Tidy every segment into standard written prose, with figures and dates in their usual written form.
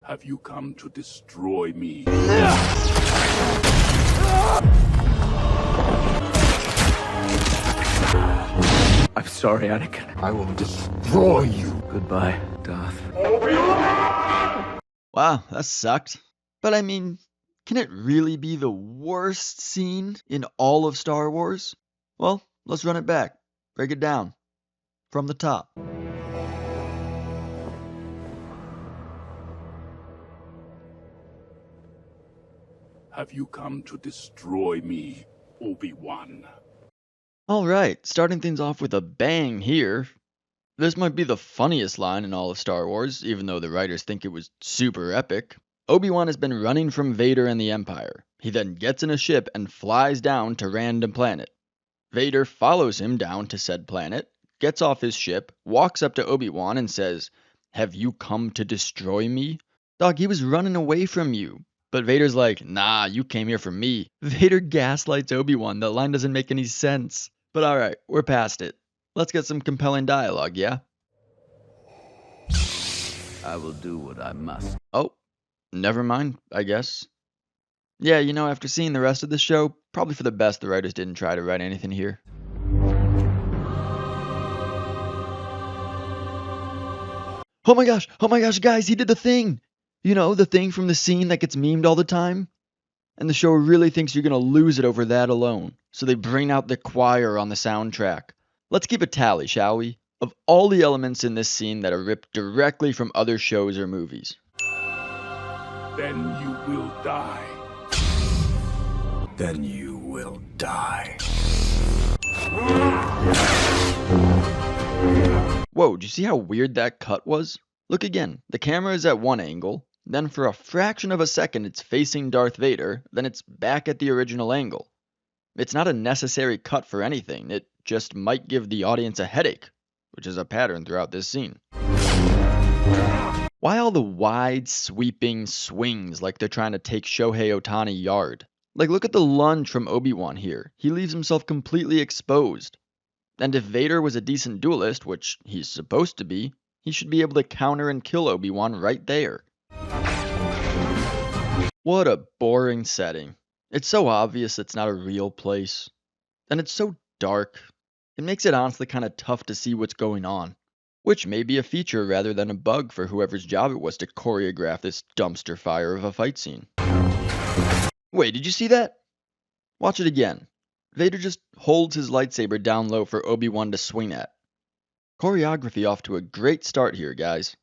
Have you come to destroy me? I'm sorry, Anakin. I will destroy you. Goodbye, Darth. Wow, that sucked. But I mean, can it really be the worst scene in all of Star Wars? Well, let's run it back. Break it down. From the top. Have you come to destroy me, Obi Wan? Alright, starting things off with a bang here. This might be the funniest line in all of Star Wars, even though the writers think it was super epic. Obi-Wan has been running from Vader and the Empire. He then gets in a ship and flies down to random planet. Vader follows him down to said planet, gets off his ship, walks up to Obi-Wan and says, "Have you come to destroy me?" Dog, he was running away from you. But Vader's like, "Nah, you came here for me." Vader gaslights Obi-Wan. That line doesn't make any sense. But alright, we're past it. Let's get some compelling dialogue, yeah? I will do what I must. Oh, never mind, I guess. Yeah, you know, after seeing the rest of the show, probably for the best the writers didn't try to write anything here. Oh my gosh, guys, he did the thing! You know, the thing from the scene that gets memed all the time? And the show really thinks you're gonna lose it over that alone. So they bring out the choir on the soundtrack. Let's keep a tally, shall we? Of all the elements in this scene that are ripped directly from other shows or movies. Then you will die. Then you will die. Whoa, did you see how weird that cut was? Look again, the camera is at one angle, then for a fraction of a second it's facing Darth Vader, then it's back at the original angle. It's not a necessary cut for anything, it just might give the audience a headache, which is a pattern throughout this scene. Why all the wide, sweeping swings like they're trying to take Shohei Ohtani yard? Like, look at the lunge from Obi-Wan here. He leaves himself completely exposed. And if Vader was a decent duelist, which he's supposed to be, he should be able to counter and kill Obi-Wan right there. What a boring setting. It's so obvious it's not a real place. And it's so dark. It makes it honestly kind of tough to see what's going on. Which may be a feature rather than a bug for whoever's job it was to choreograph this dumpster fire of a fight scene. Wait, did you see that? Watch it again. Vader just holds his lightsaber down low for Obi-Wan to swing at. Choreography off to a great start here, guys.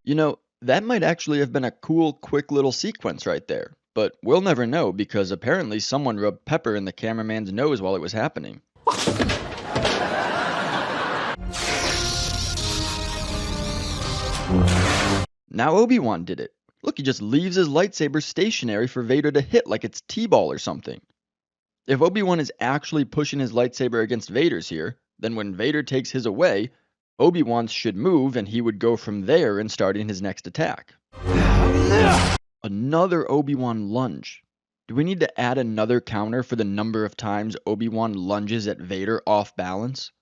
You know, that might actually have been a cool, quick little sequence right there. But we'll never know because apparently someone rubbed pepper in the cameraman's nose while it was happening. Now Obi-Wan did it. Look, he just leaves his lightsaber stationary for Vader to hit like it's T-ball or something. If Obi-Wan is actually pushing his lightsaber against Vader's here, then when Vader takes his away, Obi-Wan's should move and he would go from there and starting his next attack. Another Obi-Wan lunge. Do we need to add another counter for the number of times Obi-Wan lunges at Vader off balance?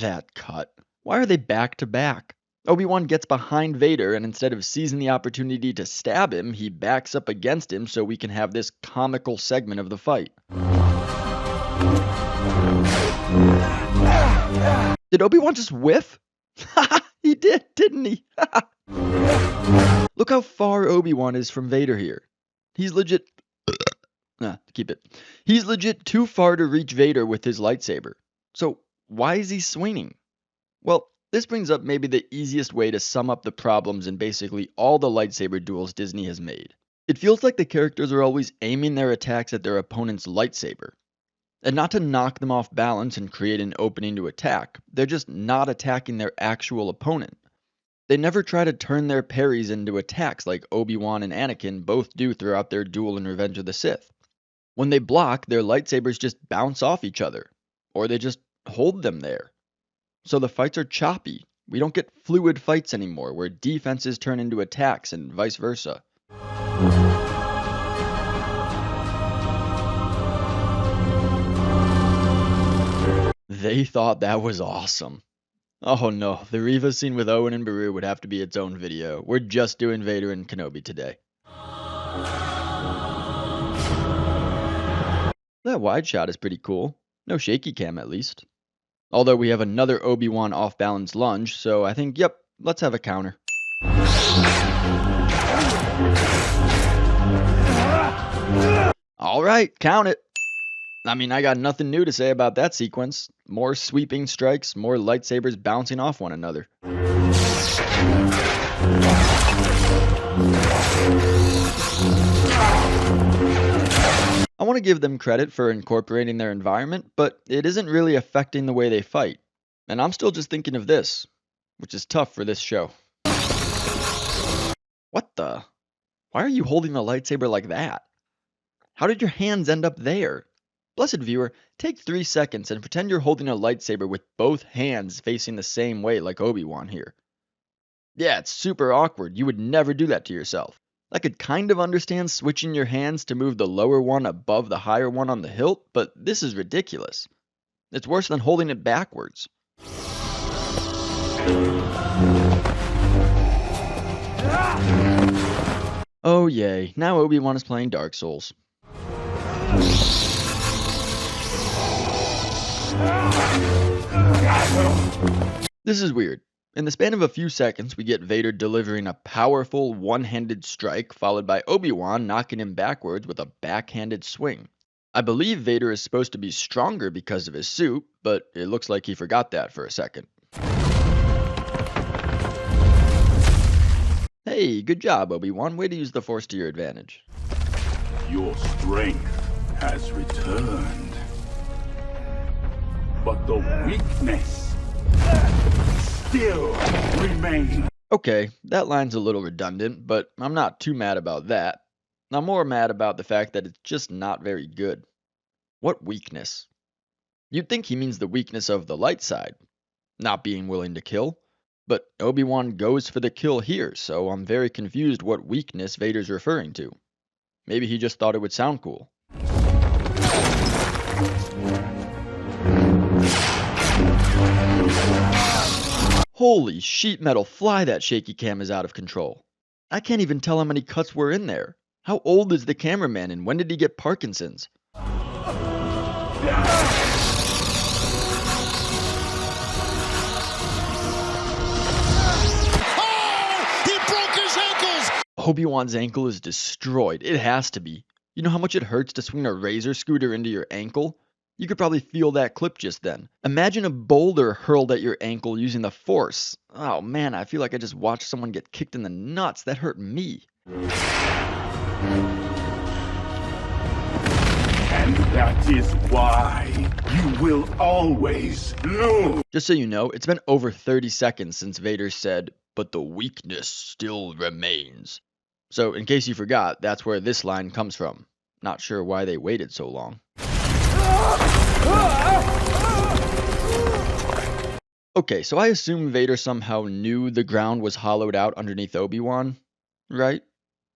That cut. Why are they back to back? Obi-Wan gets behind Vader and instead of seizing the opportunity to stab him, he backs up against him so we can have this comical segment of the fight. Did Obi-Wan just whiff? He did, didn't he? Look how far Obi-Wan is from Vader here. He's legit... keep it. He's legit too far to reach Vader with his lightsaber. So why is he swinging? Well, this brings up maybe the easiest way to sum up the problems in basically all the lightsaber duels Disney has made. It feels like the characters are always aiming their attacks at their opponent's lightsaber. And not to knock them off balance and create an opening to attack, they're just not attacking their actual opponent. They never try to turn their parries into attacks like Obi-Wan and Anakin both do throughout their duel in Revenge of the Sith. When they block, their lightsabers just bounce off each other, or they just hold them there. So the fights are choppy. We don't get fluid fights anymore where defenses turn into attacks and vice versa. They thought that was awesome. Oh no, the Reva scene with Owen and Beru would have to be its own video. We're just doing Vader and Kenobi today. That wide shot is pretty cool. No shaky cam at least. Although we have another Obi Wan off balance lunge, so I think, yep, let's have a counter. Alright, count it. I mean, I got nothing new to say about that sequence. More sweeping strikes, more lightsabers bouncing off one another. I want to give them credit for incorporating their environment, but it isn't really affecting the way they fight. And I'm still just thinking of this, which is tough for this show. What the? Why are you holding a lightsaber like that? How did your hands end up there? Blessed viewer, take 3 seconds and pretend you're holding a lightsaber with both hands facing the same way like Obi Wan here. Yeah, it's super awkward. You would never do that to yourself. I could kind of understand switching your hands to move the lower one above the higher one on the hilt, but this is ridiculous. It's worse than holding it backwards. Oh yay, now Obi-Wan is playing Dark Souls. This is weird. In the span of a few seconds, we get Vader delivering a powerful one-handed strike, followed by Obi-Wan knocking him backwards with a backhanded swing. I believe Vader is supposed to be stronger because of his suit, but it looks like he forgot that for a second. Hey, good job, Obi-Wan. Way to use the Force to your advantage. Your strength has returned. But the weakness still remains. Okay, that line's a little redundant, but I'm not too mad about that. I'm more mad about the fact that it's just not very good. What weakness? You'd think he means the weakness of the light side, not being willing to kill. But Obi-Wan goes for the kill here, so I'm very confused what weakness Vader's referring to. Maybe he just thought it would sound cool. Holy sheet metal fly, that shaky cam is out of control. I can't even tell how many cuts were in there. How old is the cameraman and when did he get Parkinson's? Obi-Wan's ankle is destroyed. It has to be. You know how much it hurts to swing a razor scooter into your ankle? You could probably feel that clip just then. Imagine a boulder hurled at your ankle using the Force. Oh man, I feel like I just watched someone get kicked in the nuts. That hurt me. And that is why you will always lose. Just so you know, it's been over 30 seconds since Vader said, "But the weakness still remains." So, in case you forgot, that's where this line comes from. Not sure why they waited so long. Okay, so I assume Vader somehow knew the ground was hollowed out underneath Obi-Wan, right?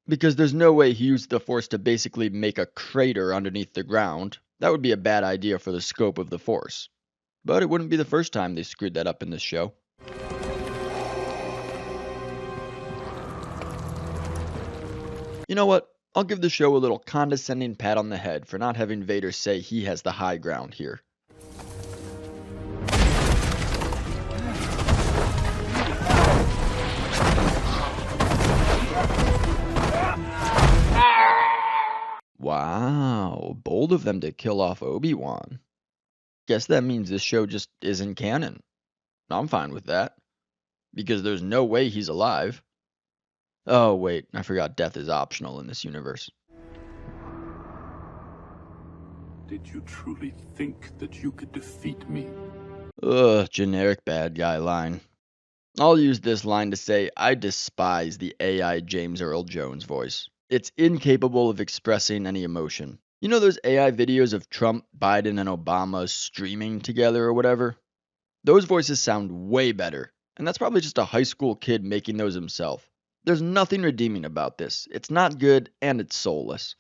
Because there's no way he used the Force to basically make a crater underneath the ground. That would be a bad idea for the scope of the Force. But it wouldn't be the first time they screwed that up in this show. You know what? I'll give the show a little condescending pat on the head for not having Vader say he has the high ground here. Wow, bold of them to kill off Obi-Wan. Guess that means this show just isn't canon. I'm fine with that. Because there's no way he's alive. Oh wait, I forgot death is optional in this universe. Did you truly think that you could defeat me? Ugh, generic bad guy line. I'll use this line to say I despise the AI James Earl Jones voice. It's incapable of expressing any emotion. You know those AI videos of Trump, Biden, and Obama streaming together or whatever? Those voices sound way better, and that's probably just a high school kid making those himself. There's nothing redeeming about this. It's not good, and it's soulless.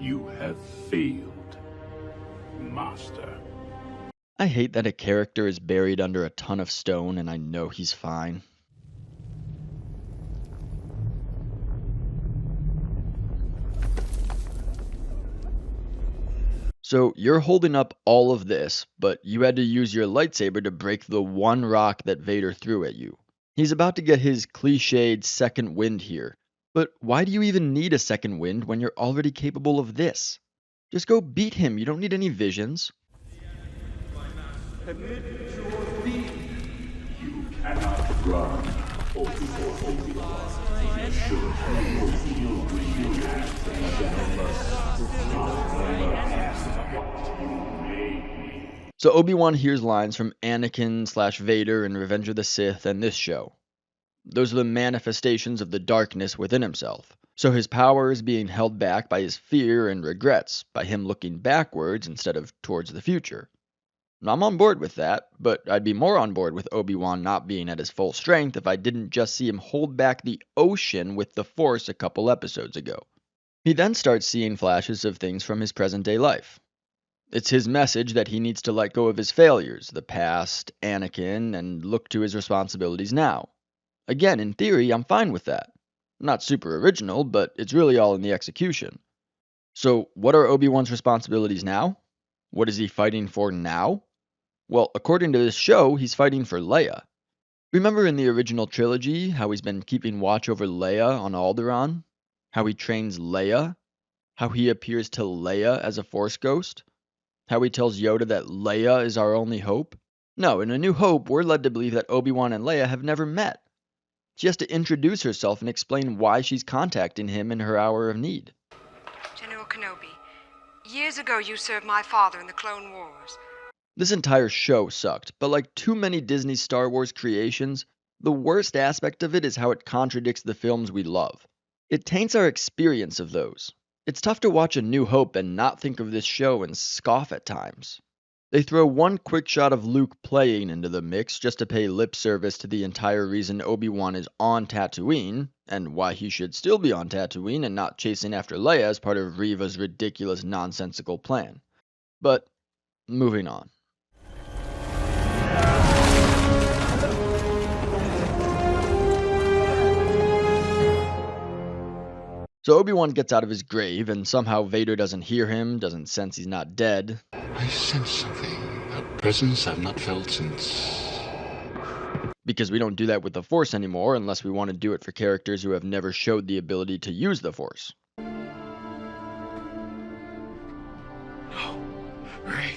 You have failed, Master. I hate that a character is buried under a ton of stone and I know he's fine. So you're holding up all of this, but you had to use your lightsaber to break the one rock that Vader threw at you. He's about to get his cliched second wind here. But why do you even need a second wind when you're already capable of this? Just go beat him, you don't need any visions. Admit your defeat. You cannot run. Obi Wan. You should reveal your hands what you made me. So Obi-Wan hears lines from Anakin/Vader in Revenge of the Sith and this show. Those are the manifestations of the darkness within himself. So his power is being held back by his fear and regrets, by him looking backwards instead of towards the future. I'm on board with that, but I'd be more on board with Obi-Wan not being at his full strength if I didn't just see him hold back the ocean with the Force a couple episodes ago. He then starts seeing flashes of things from his present-day life. It's his message that he needs to let go of his failures, the past, Anakin, and look to his responsibilities now. Again, in theory, I'm fine with that. Not super original, but it's really all in the execution. So, what are Obi-Wan's responsibilities now? What is he fighting for now? Well, according to this show, he's fighting for Leia. Remember in the original trilogy how he's been keeping watch over Leia on Alderaan? How he trains Leia? How he appears to Leia as a Force ghost? How he tells Yoda that Leia is our only hope? No, in A New Hope, we're led to believe that Obi-Wan and Leia have never met. She has to introduce herself and explain why she's contacting him in her hour of need. General Kenobi, years ago you served my father in the Clone Wars. This entire show sucked, but like too many Disney Star Wars creations, the worst aspect of it is how it contradicts the films we love. It taints our experience of those. It's tough to watch A New Hope and not think of this show and scoff at times. They throw one quick shot of Luke playing into the mix just to pay lip service to the entire reason Obi-Wan is on Tatooine, and why he should still be on Tatooine and not chasing after Leia as part of Reva's ridiculous nonsensical plan. But, moving on. So Obi-Wan gets out of his grave, and somehow Vader doesn't hear him, doesn't sense he's not dead. I sense something, a presence I've not felt since... Because we don't do that with the Force anymore, unless we want to do it for characters who have never showed the ability to use the Force. No. Rey.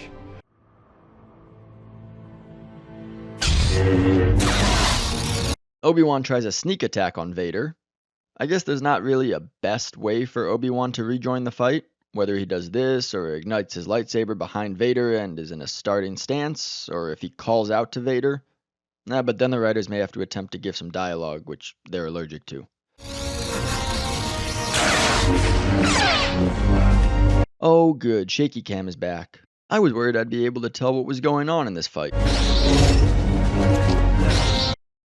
Obi-Wan tries a sneak attack on Vader. I guess there's not really a best way for Obi-Wan to rejoin the fight, whether he does this, or ignites his lightsaber behind Vader and is in a starting stance, or if he calls out to Vader. But then the writers may have to attempt to give some dialogue, which they're allergic to. Oh good, Shaky Cam is back. I was worried I'd be able to tell what was going on in this fight.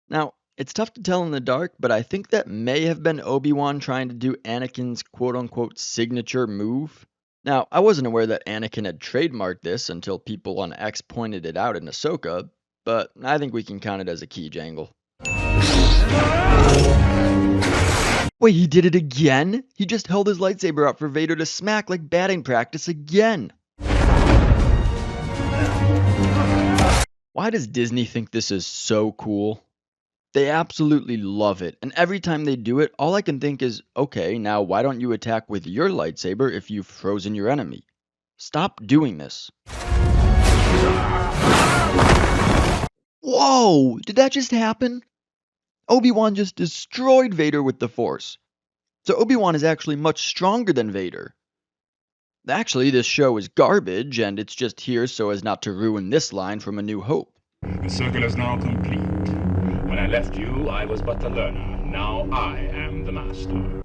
Now, it's tough to tell in the dark, but I think that may have been Obi-Wan trying to do Anakin's quote-unquote signature move. Now, I wasn't aware that Anakin had trademarked this until people on X pointed it out in Ahsoka, but I think we can count it as a key jangle. Wait, he did it again? He just held his lightsaber out for Vader to smack like batting practice again. Why does Disney think this is so cool? They absolutely love it, and every time they do it, all I can think is, okay, now why don't you attack with your lightsaber if you've frozen your enemy? Stop doing this. Whoa! Did that just happen? Obi-Wan just destroyed Vader with the Force. So Obi-Wan is actually much stronger than Vader. Actually, this show is garbage, and it's just here so as not to ruin this line from A New Hope. The circle is now complete. When I left you, I was but the learner. Now I am the master.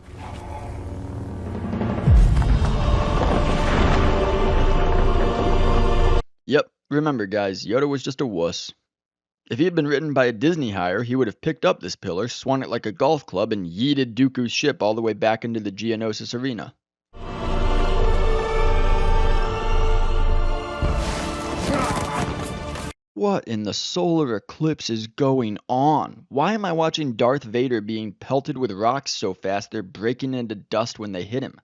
Yep, remember guys, Yoda was just a wuss. If he had been written by a Disney hire, he would have picked up this pillar, swung it like a golf club, and yeeted Dooku's ship all the way back into the Geonosis arena. What in the solar eclipse is going on? Why am I watching Darth Vader being pelted with rocks so fast they're breaking into dust when they hit him?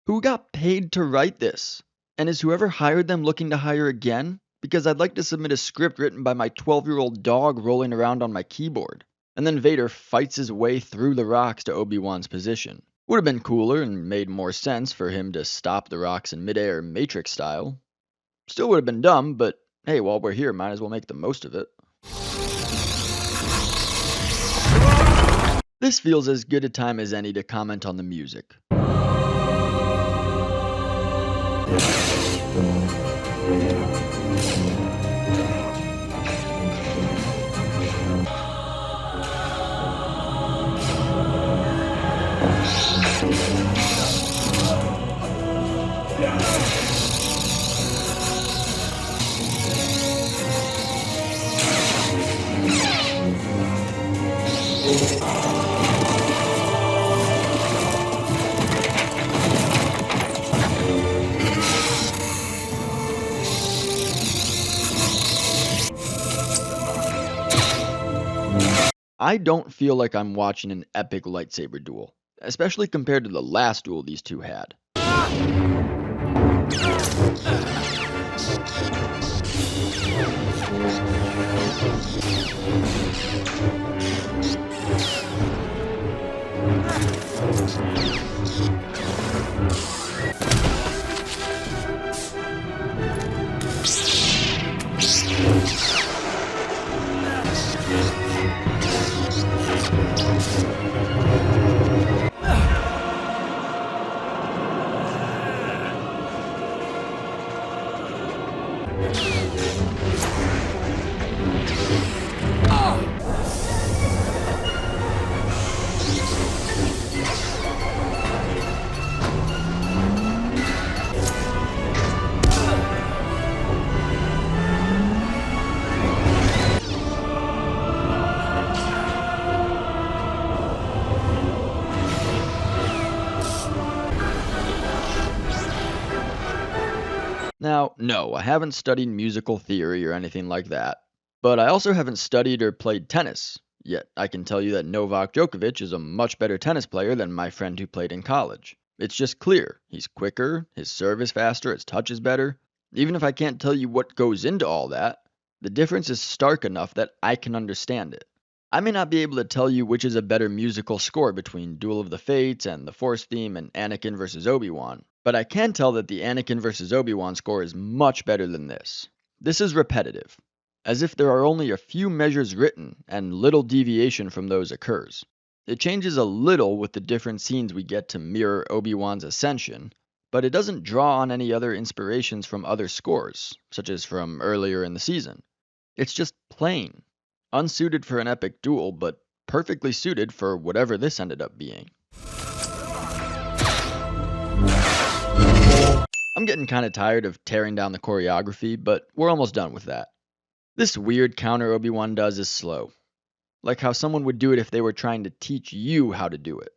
Who got paid to write this? And is whoever hired them looking to hire again? Because I'd like to submit a script written by my 12-year-old dog rolling around on my keyboard. And then Vader fights his way through the rocks to Obi Wan's position. Would have been cooler and made more sense for him to stop the rocks in midair Matrix style. Still would have been dumb, but hey, while we're here, might as well make the most of it. This feels as good a time as any to comment on the music. I don't feel like I'm watching an epic lightsaber duel, especially compared to the last duel these two had. Now, no, I haven't studied musical theory or anything like that, but I also haven't studied or played tennis, yet I can tell you that Novak Djokovic is a much better tennis player than my friend who played in college. It's just clear. He's quicker, his serve is faster, his touch is better. Even if I can't tell you what goes into all that, the difference is stark enough that I can understand it. I may not be able to tell you which is a better musical score between Duel of the Fates and the Force theme and Anakin vs. Obi Wan, but I can tell that the Anakin vs. Obi Wan score is much better than this. This is repetitive, as if there are only a few measures written and little deviation from those occurs. It changes a little with the different scenes we get to mirror Obi Wan's ascension, but it doesn't draw on any other inspirations from other scores, such as from earlier in the season. It's just plain. Unsuited for an epic duel, but perfectly suited for whatever this ended up being. I'm getting kind of tired of tearing down the choreography, but we're almost done with that. This weird counter Obi-Wan does is slow. Like how someone would do it if they were trying to teach you how to do it.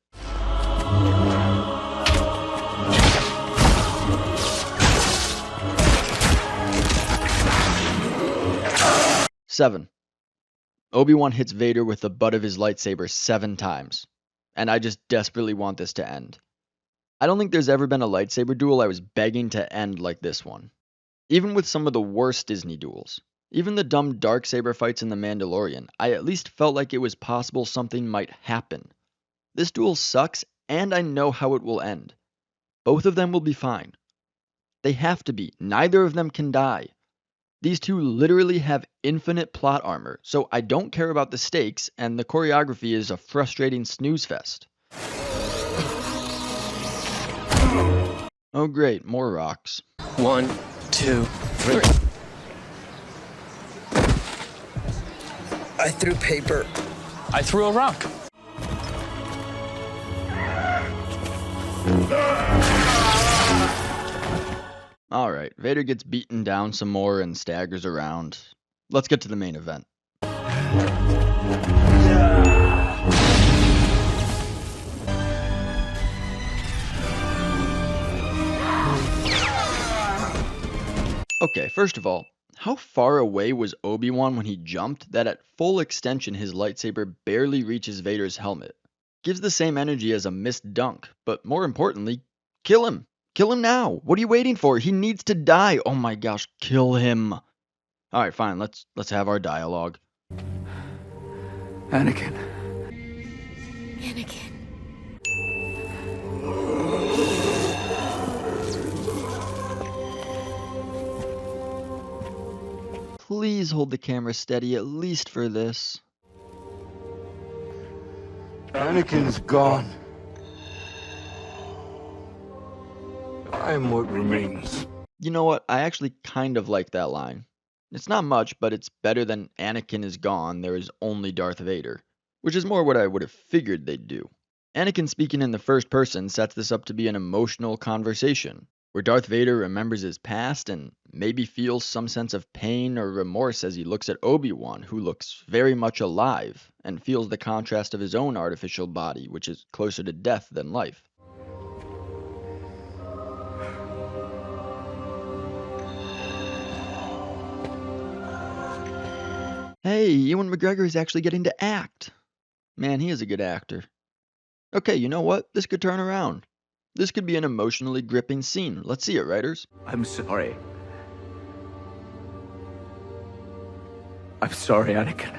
Seven. Obi-Wan hits Vader with the butt of his lightsaber 7 times, and I just desperately want this to end. I don't think there's ever been a lightsaber duel I was begging to end like this one. Even with some of the worst Disney duels, even the dumb darksaber fights in The Mandalorian, I at least felt like it was possible something might happen. This duel sucks, and I know how it will end. Both of them will be fine. They have to be. Neither of them can die. These two literally have infinite plot armor, so I don't care about the stakes, and the choreography is a frustrating snooze fest. Oh great, more rocks. 1, 2, 3. I threw paper. I threw a rock. Alright, Vader gets beaten down some more and staggers around. Let's get to the main event. Okay, first of all, How far away was Obi Wan when he jumped that at full extension his lightsaber barely reaches Vader's helmet? Gives the same energy as a missed dunk, but more importantly, kill him! Kill him now! What are you waiting for? He needs to die! Oh my gosh, kill him! Alright, fine, let's have our dialogue. Anakin. Anakin. Please hold the camera steady at least for this. Anakin's gone. I am what remains. You know what? I actually kind of like that line. It's not much, but it's better than Anakin is gone, there is only Darth Vader, which is more what I would have figured they'd do. Anakin speaking in the first person sets this up to be an emotional conversation, where Darth Vader remembers his past and maybe feels some sense of pain or remorse as he looks at Obi Wan, who looks very much alive, and feels the contrast of his own artificial body, which is closer to death than life. Hey, Ewan McGregor is actually getting to act. Man, he is a good actor. Okay, you know what? This could turn around. This could be an emotionally gripping scene. Let's see it, writers. I'm sorry. I'm sorry, Anakin.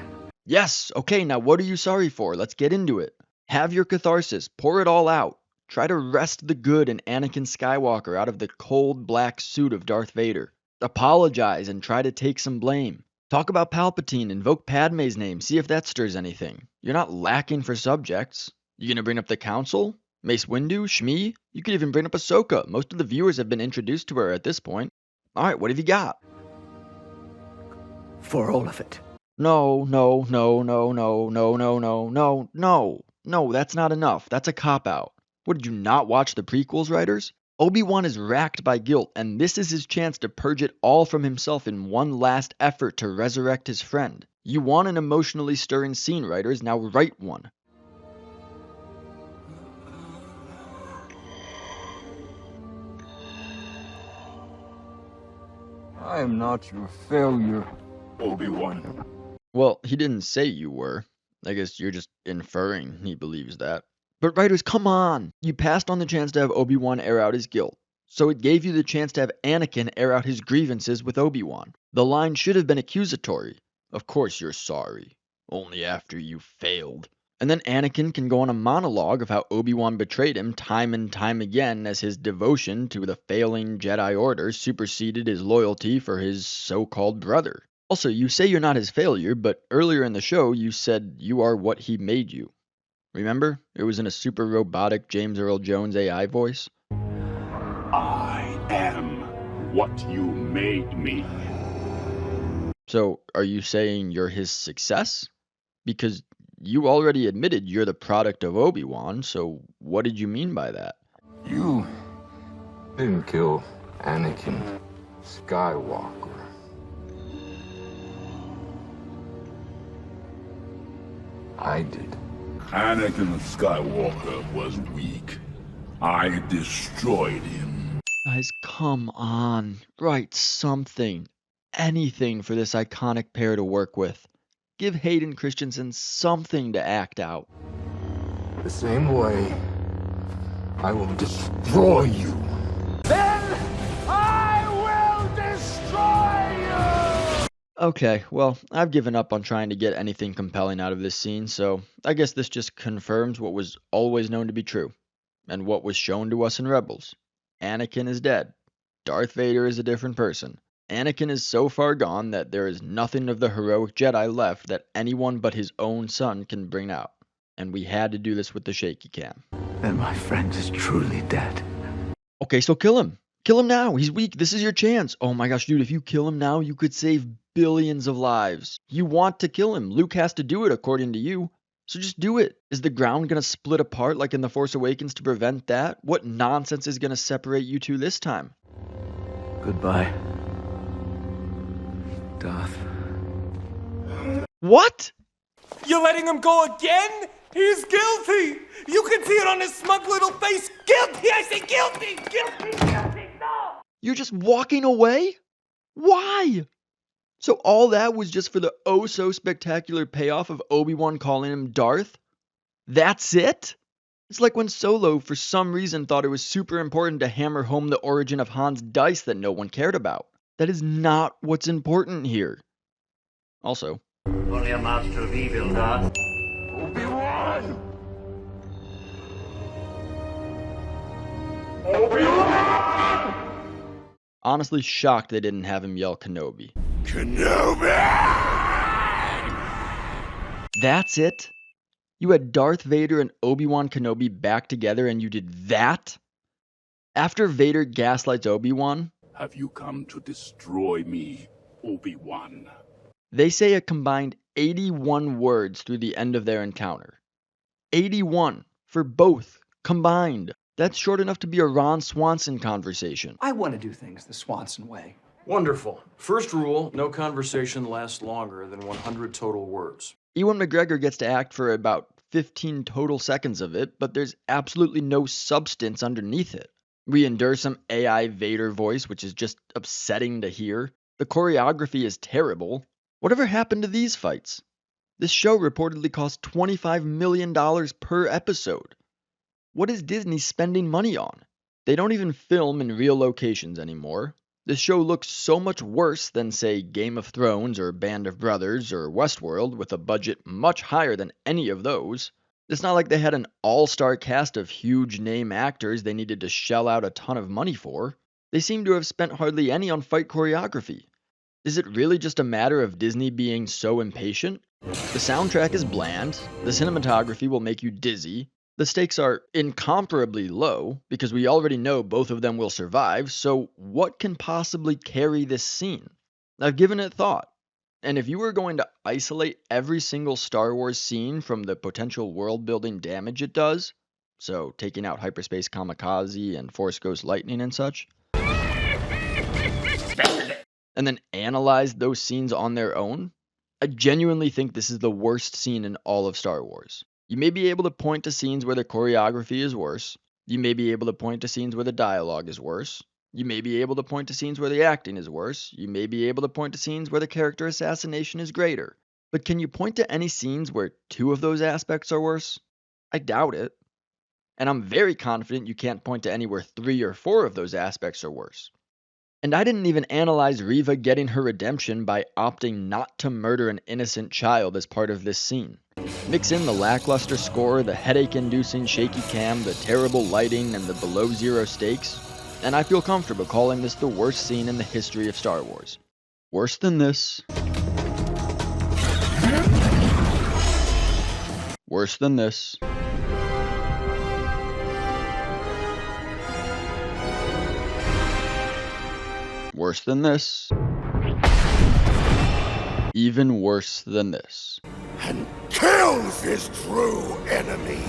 Yes, okay, now what are you sorry for? Let's get into it. Have your catharsis, pour it all out. Try to wrest the good in Anakin Skywalker out of the cold black suit of Darth Vader. Apologize and try to take some blame. Talk about Palpatine, invoke Padme's name, see if that stirs anything. You're not lacking for subjects. You gonna bring up the Council? Mace Windu? Shmi? You could even bring up Ahsoka. Most of the viewers have been introduced to her at this point. Alright, what have you got? For all of it. No, that's not enough. That's a cop-out. What, did you not watch the prequels, writers? Obi-Wan is racked by guilt, and this is his chance to purge it all from himself in one last effort to resurrect his friend. You want an emotionally stirring scene, writers, now write one. I am not your failure. Obi-Wan. Well, he didn't say you were. I guess you're just inferring he believes that. But writers, come on! You passed on the chance to have Obi-Wan air out his guilt, so it gave you the chance to have Anakin air out his grievances with Obi-Wan. The line should have been accusatory. Of course you're sorry. Only after you failed. And then Anakin can go on a monologue of how Obi-Wan betrayed him time and time again as his devotion to the failing Jedi Order superseded his loyalty for his so-called brother. Also, you say you're not his failure, but earlier in the show you said you are what he made you. Remember? It was in a super robotic James Earl Jones AI voice. I am what you made me. So, are you saying you're his success? Because you already admitted you're the product of Obi-Wan, so what did you mean by that? You didn't kill Anakin Skywalker. I did. Anakin Skywalker was weak. I destroyed him. Guys, come on. Write something. Anything for this iconic pair to work with. Give Hayden Christensen something to act out. The same way I will destroy you. Okay, well, I've given up on trying to get anything compelling out of this scene, so I guess this just confirms what was always known to be true, and what was shown to us in Rebels. Anakin is dead. Darth Vader is a different person. Anakin is so far gone that there is nothing of the heroic Jedi left that anyone but his own son can bring out. And we had to do this with the shaky cam. Then my friend is truly dead. Okay, so kill him. Kill him now. He's weak. This is your chance. Oh my gosh, dude, if you kill him now, you could save billions of lives. You want to kill him. Luke has to do it according to you. So just do it. Is the ground going to split apart like in The Force Awakens to prevent that? What nonsense is going to separate you two this time? Goodbye, Darth. What? You're letting him go again? He's guilty! You can see it on his smug little face! Guilty! I say guilty! Guilty! Guilty! No! You're just walking away? Why? So all that was just for the oh so spectacular payoff of Obi-Wan calling him Darth? That's it? It's like when Solo for some reason thought it was super important to hammer home the origin of Han's dice that no one cared about. That is not what's important here. Also, Only a master of evil, Darth. Obi Wan! honestly shocked they didn't have him yell Kenobi. Kenobi! That's it? You had Darth Vader and Obi Wan Kenobi back together and you did that? After Vader gaslights Obi Wan, Have you come to destroy me, Obi Wan? they say a combined 81 words through the end of their encounter. 81 for both combined. That's short enough to be a Ron Swanson conversation. I want to do things the Swanson way. Wonderful. First rule, no conversation lasts longer than 100 total words. Ewan McGregor gets to act for about 15 total seconds of it, but there's absolutely no substance underneath it. We endure some AI Vader voice, which is just upsetting to hear. The choreography is terrible. Whatever happened to these fights? This show reportedly cost $25 million per episode. What is Disney spending money on? They don't even film in real locations anymore. This show looks so much worse than, say, Game of Thrones or Band of Brothers or Westworld with a budget much higher than any of those. It's not like they had an all-star cast of huge name actors they needed to shell out a ton of money for. They seem to have spent hardly any on fight choreography. Is it really just a matter of Disney being so impatient? The soundtrack is bland, the cinematography will make you dizzy, the stakes are incomparably low because we already know both of them will survive, so what can possibly carry this scene? I've given it thought, and if you were going to isolate every single Star Wars scene from the potential world-building damage it does, so taking out hyperspace kamikaze and Force Ghost lightning and such, and then analyze those scenes on their own, I genuinely think this is the worst scene in all of Star Wars. You may be able to point to scenes where the choreography is worse. You may be able to point to scenes where the dialogue is worse. You may be able to point to scenes where the acting is worse. You may be able to point to scenes where the character assassination is greater. But can you point to any scenes where two of those aspects are worse? I doubt it. And I'm very confident you can't point to anywhere 3 or 4 of those aspects are worse. And I didn't even analyze Reva getting her redemption by opting not to murder an innocent child as part of this scene. Mix in the lackluster score, the headache-inducing shaky cam, the terrible lighting, and the below-zero stakes, and I feel comfortable calling this the worst scene in the history of Star Wars. Worse than this. Worse than this. Worse than this. Even worse than this. And kills his true enemy.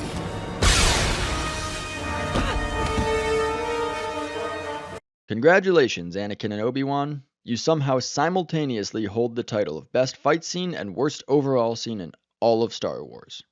Congratulations, Anakin and Obi-Wan. You somehow simultaneously hold the title of best fight scene and worst overall scene in all of Star Wars.